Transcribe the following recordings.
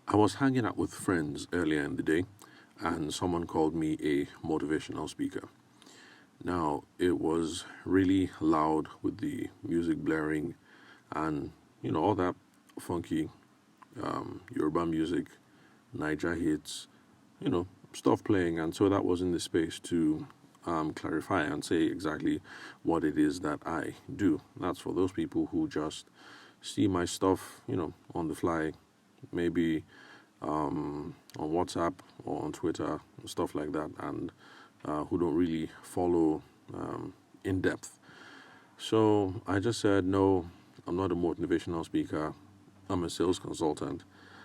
I was hanging out with friends earlier in the day, and someone called me a motivational speaker. Now, it was really loud with the music blaring and, all that funky Yoruba music, Niger hits, stuff playing. And so that was in the space to clarify and say exactly what it is that I do. That's for those people who just see my stuff, on the fly, maybe on WhatsApp or on Twitter, stuff like that, and who don't really follow in depth. So I just said, no, I'm not a motivational speaker. I'm a sales consultant.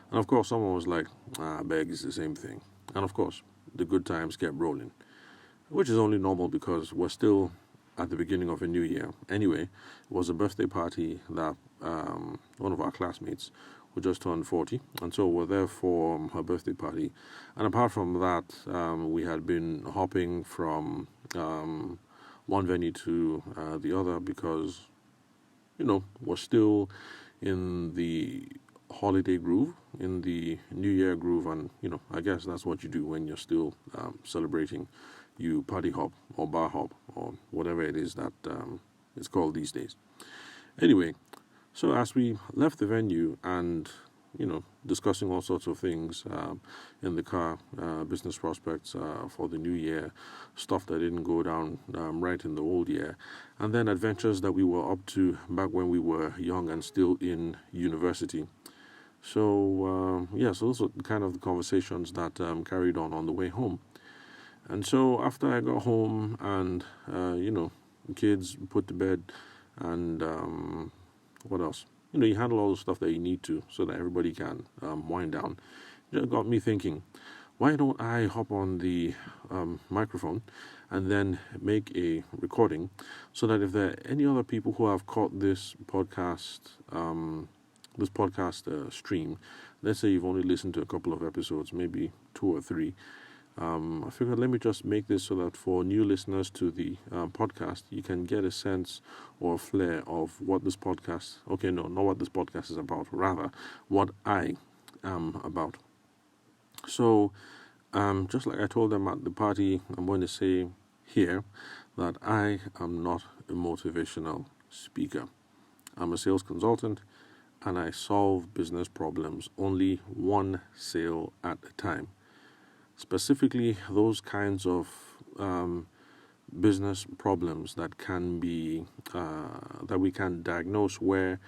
And of course, someone was like, I beg, it's the same thing. And of course, the good times kept rolling, which is only normal because we're still at the beginning of a new year. Anyway, it was a birthday party that one of our classmates who just turned 40, and so we're there for her birthday party. And apart from that, we had been hopping from one venue to the other because, we're still in the holiday groove, in the New Year groove, and I guess that's what you do when you're still celebrating. You party hop or bar hop or whatever it is that it's called these days. Anyway, so as we left the venue and discussing all sorts of things in the car, business prospects for the new year, stuff that didn't go down right in the old year, and then adventures that we were up to back when we were young and still in university. So so those are kind of the conversations that carried on the way home. And so after I got home and the kids put to bed and what else? You handle all the stuff that you need to so that everybody can wind down. It just got me thinking, why don't I hop on the microphone and then make a recording so that if there are any other people who have caught this podcast stream, let's say you've only listened to a couple of episodes, maybe 2 or 3, I figured let me just make this so that for new listeners to the podcast, you can get a sense or a flair of what this podcast, not what this podcast is about, rather what I am about. So, just like I told them at the party, I'm going to say here that I am not a motivational speaker. I'm a sales consultant and I solve business problems only one sale at a time. Specifically, those kinds of business problems that can be that we can diagnose where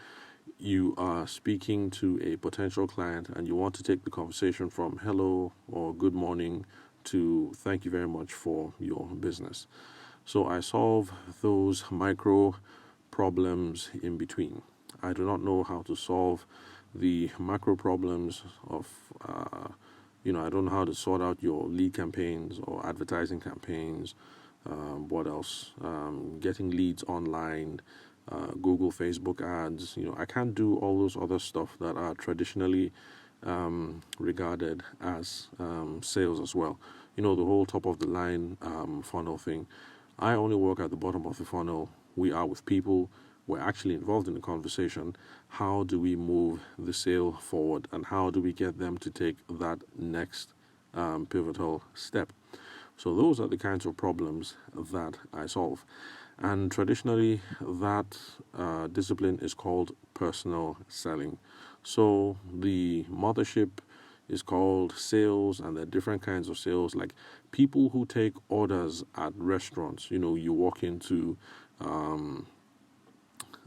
you are speaking to a potential client and you want to take the conversation from hello or good morning to thank you very much for your business. So I solve those micro problems in between. I do not know how to solve the macro problems of I don't know how to sort out your lead campaigns or advertising campaigns. What else? Getting leads online, Google, Facebook ads. I can't do all those other stuff that are traditionally regarded as sales as well. The whole top of the line funnel thing. I only work at the bottom of the funnel. We are with people. We're actually involved in the conversation. How do we move the sale forward and how do we get them to take that next pivotal step? So those are the kinds of problems that I solve. And traditionally, that discipline is called personal selling. So the mothership is called sales, and there are different kinds of sales, like people who take orders at restaurants. You walk into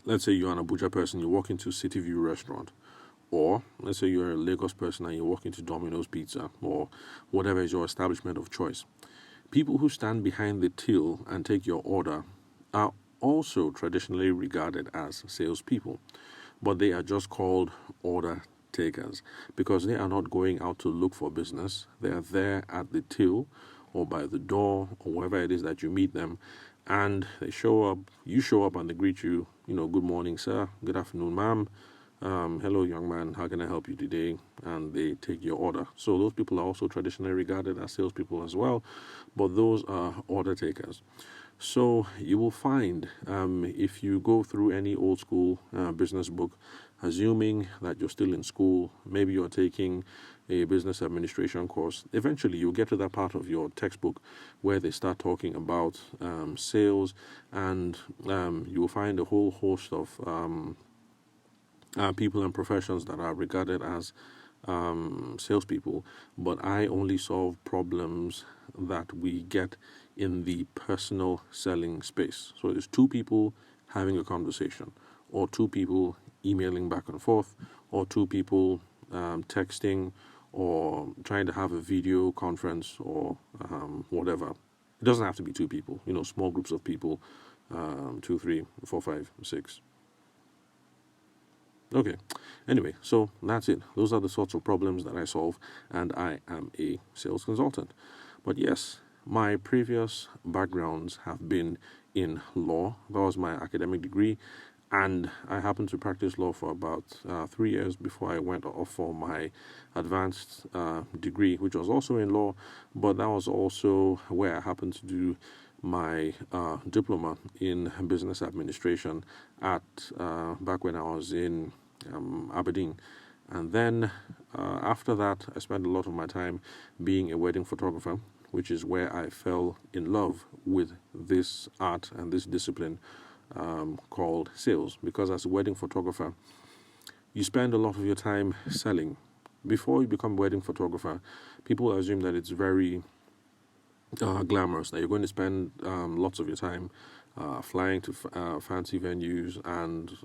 let's say you're an Abuja person, you walk into City View restaurant, or let's say you're a Lagos person and you walk into Domino's Pizza, or whatever is your establishment of choice. People who stand behind the till and take your order are also traditionally regarded as salespeople, but they are just called order takers because they are not going out to look for business. They are there at the till or by the door or wherever it is that you meet them, and they show up, you show up and they greet you, good morning, sir, good afternoon, ma'am, hello, young man, how can I help you today? And they take your order. So those people are also traditionally regarded as salespeople as well, but those are order takers. So you will find, if you go through any old school business book, assuming that you're still in school, maybe you're taking a business administration course. Eventually, you'll get to that part of your textbook where they start talking about sales, and you will find a whole host of people and professions that are regarded as salespeople, but I only solve problems that we get in the personal selling space. So there's two people having a conversation, or two people emailing back and forth, or two people texting, or trying to have a video conference, or whatever. It doesn't have to be two people, small groups of people, 2, 3, 4, 5, 6. Okay, anyway, so that's it. Those are the sorts of problems that I solve, and I am a sales consultant. But yes, my previous backgrounds have been in law. That was my academic degree, and I happened to practice law for about 3 years before I went off for my advanced degree, which was also in law, but that was also where I happened to do my diploma in business administration at back when I was in Aberdeen. And then after that, I spent a lot of my time being a wedding photographer, which is where I fell in love with this art and this discipline called sales. Because as a wedding photographer, you spend a lot of your time selling. Before you become a wedding photographer, people assume that it's very glamorous, that you're going to spend lots of your time flying to fancy venues and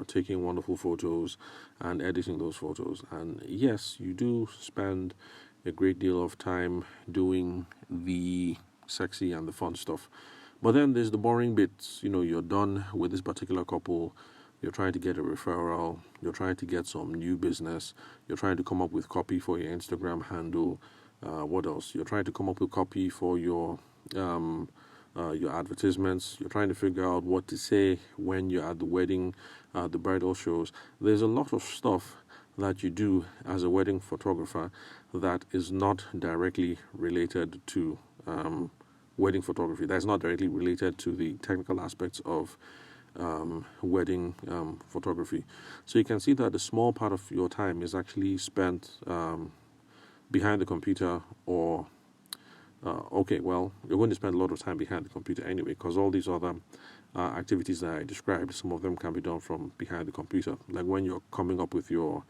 taking wonderful photos and editing those photos. And yes, you do spend a great deal of time doing the sexy and the fun stuff. But then there's the boring bits. You're done with this particular couple. You're trying to get a referral. You're trying to get some new business. You're trying to come up with copy for your Instagram handle. What else? You're trying to come up with copy for your advertisements. You're trying to figure out what to say when you're at the wedding, the bridal shows. There's a lot of stuff that you do as a wedding photographer that is not directly related to wedding photography. That's not directly related to the technical aspects of wedding photography. So you can see that a small part of your time is actually spent behind the computer, or you're going to spend a lot of time behind the computer anyway, because all these other activities that I described, some of them can be done from behind the computer. Like when you're coming up with your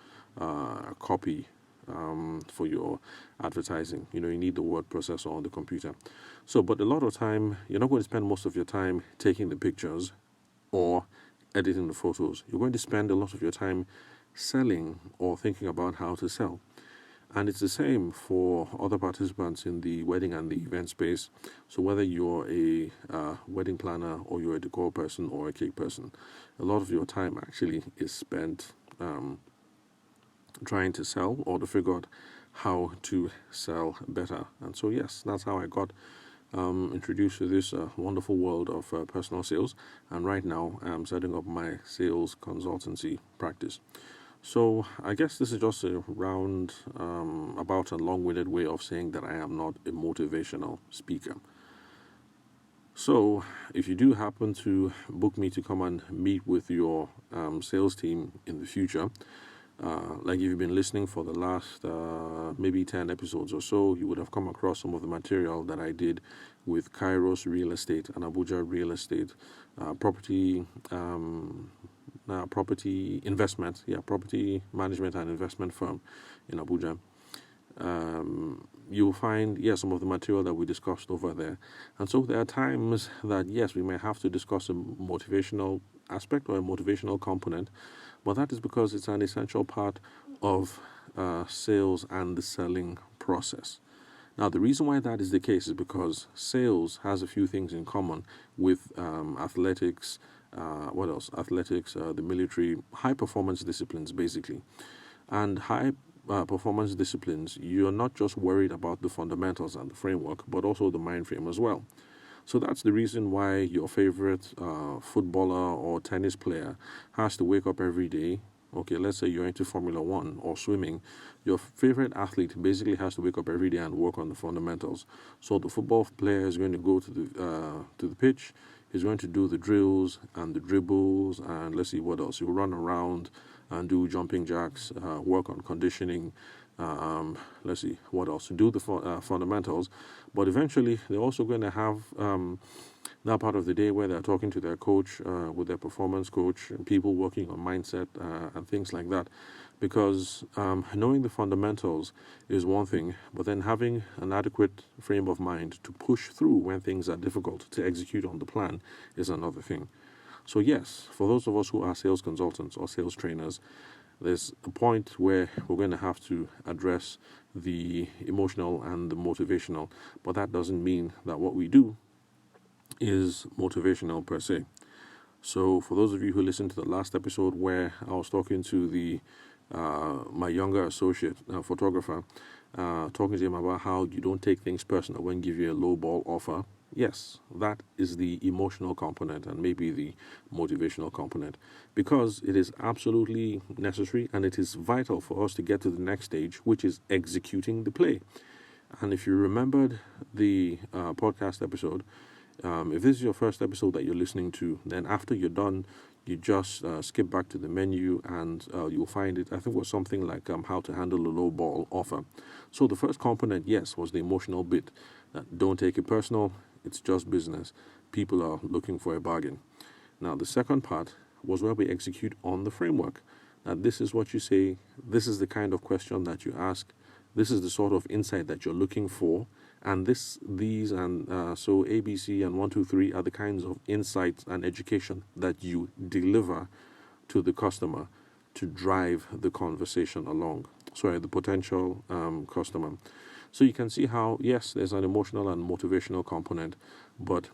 copy for your advertising, you need the word processor on the computer. So, but a lot of time, you're not going to spend most of your time taking the pictures or editing the photos. You're going to spend a lot of your time selling or thinking about how to sell. And it's the same for other participants in the wedding and the event space. So whether you're a wedding planner, or you're a decor person, or a cake person, a lot of your time actually is spent trying to sell, or to figure out how to sell better. And so yes, that's how I got introduced to this wonderful world of personal sales. And right now I'm setting up my sales consultancy practice. So I guess this is just a about a long-winded way of saying that I am not a motivational speaker. So if you do happen to book me to come and meet with your sales team in the future, like if you've been listening for the last maybe 10 episodes or so, you would have come across some of the material that I did with Kairos Real Estate and Abuja Real Estate, property management and investment firm in Abuja. You'll find, some of the material that we discussed over there. And so there are times that, yes, we may have to discuss a motivational aspect or a motivational component, but that is because it's an essential part of sales and the selling process. Now, the reason why that is the case is because sales has a few things in common with athletics. What else? Athletics, the military, high performance disciplines, basically. And high performance disciplines, you're not just worried about the fundamentals and the framework, but also the mind frame as well. So that's the reason why your favorite footballer or tennis player has to wake up every day. Okay, let's say you're into Formula One or swimming. Your favorite athlete basically has to wake up every day and work on the fundamentals. So the football player is going to go to the pitch. He's going to do the drills and the dribbles, and let's see what else. He'll run around and do jumping jacks, work on conditioning. Let's see, what else? Do the fundamentals. But eventually, they're also going to have that part of the day where they're talking to their coach, with their performance coach, and people working on mindset and things like that. Because knowing the fundamentals is one thing, but then having an adequate frame of mind to push through when things are difficult to execute on the plan is another thing. So yes, for those of us who are sales consultants or sales trainers, there's a point where we're going to have to address the emotional and the motivational, but that doesn't mean that what we do is motivational per se. So for those of you who listened to the last episode where I was talking to the my younger associate photographer, talking to him about how you don't take things personal when give you a low ball offer. Yes, that is the emotional component and maybe the motivational component, because it is absolutely necessary and it is vital for us to get to the next stage, which is executing the play. And if you remembered the podcast episode, if this is your first episode that you're listening to, then after you're done, you just skip back to the menu and you'll find it. I think it was something like how to handle a low ball offer. So the first component, yes, was the emotional bit. Don't take it personal. It's just business. People are looking for a bargain. Now, the second part was where we execute on the framework. That this is what you say. This is the kind of question that you ask. This is the sort of insight that you're looking for. And these and so ABC and 1, 2, 3 are the kinds of insights and education that you deliver to the customer to drive the conversation along. Sorry, the potential customer. So you can see how, yes, there's an emotional and motivational component, but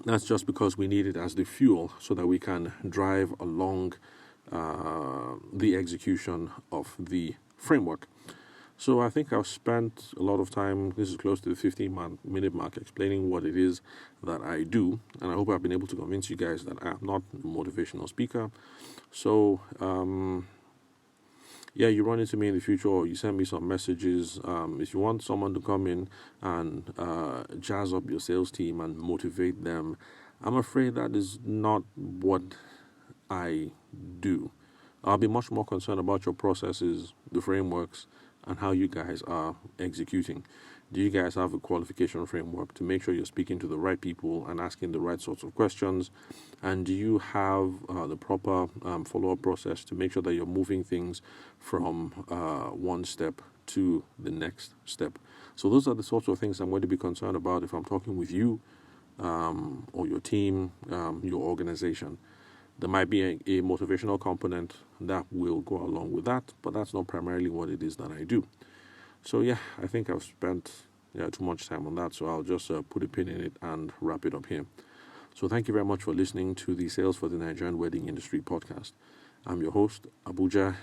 that's just because we need it as the fuel so that we can drive along the execution of the framework. So I think I've spent a lot of time, this is close to the 15-minute mark, explaining what it is that I do. And I hope I've been able to convince you guys that I'm not a motivational speaker. So, you run into me in the future or you send me some messages. If you want someone to come in and jazz up your sales team and motivate them, I'm afraid that is not what I do. I'll be much more concerned about your processes, the frameworks, and how you guys are executing. Do you guys have a qualification framework to make sure you're speaking to the right people and asking the right sorts of questions? And do you have the proper follow-up process to make sure that you're moving things from one step to the next step? So those are the sorts of things I'm going to be concerned about if I'm talking with you or your team, your organization. There might be a motivational component that will go along with that, but that's not primarily what it is that I do. So I think I've spent too much time on that, so I'll just put a pin in it and wrap it up here. So thank you very much for listening to the Sales for the Nigerian Wedding Industry podcast. I'm your host, Abuja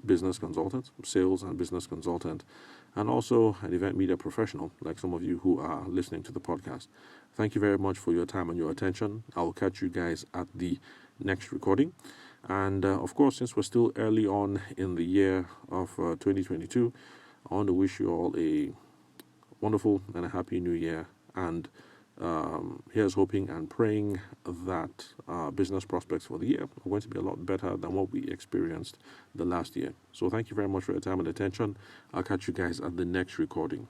business consultant, sales and business consultant, and also an event media professional, like some of you who are listening to the podcast. Thank you very much for your time and your attention. I will catch you guys at the next recording. And of course, since we're still early on in the year of 2022, I want to wish you all a wonderful and a happy new year. And here's hoping and praying that business prospects for the year are going to be a lot better than what we experienced the last year. So thank you very much for your time and attention. I'll catch you guys at the next recording.